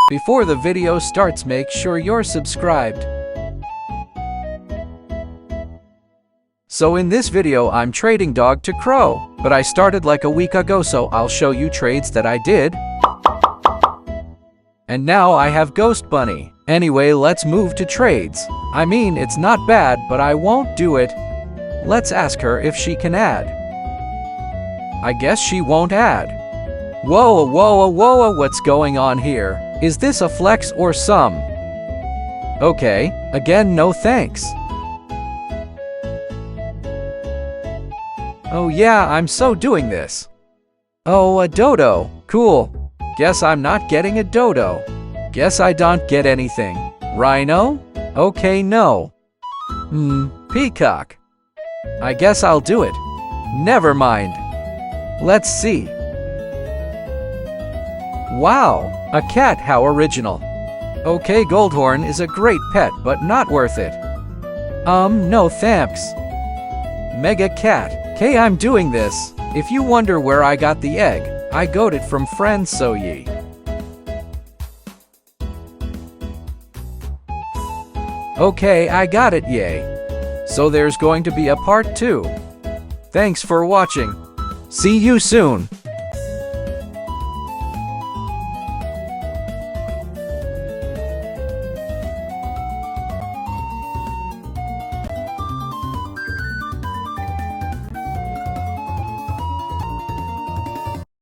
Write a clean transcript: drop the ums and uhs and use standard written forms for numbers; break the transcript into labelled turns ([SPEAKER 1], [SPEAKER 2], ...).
[SPEAKER 1] Before the video starts, make sure you're subscribed. So in this video I'm trading Dog to Crow, but I started like a week ago, so I'll show you trades that I did. And now I have Ghost Bunny. Anyway, let's move to trades. I mean, it's not bad, but I won't do it. Let's ask her if she can add. I guess she won't add. Whoa, whoa, whoa, what's going on here? Is this a flex or some? Okay, again, no thanks. Oh yeah, I'm so doing this. Oh, a dodo. Cool. Guess I'm not getting a dodo. Guess I don't get anything. Rhino? Okay, no. Peacock. I guess I'll do it. Never mind. Let's see. Wow, a cat, how original. Okay, Goldhorn is a great pet, but not worth it. No thanks. Mega cat. Okay, I'm doing this. If you wonder where I got the egg, I got it from friend So Ye. Okay, I got it, yay. So there's going to be a part 2. Thanks for watching. See you soon.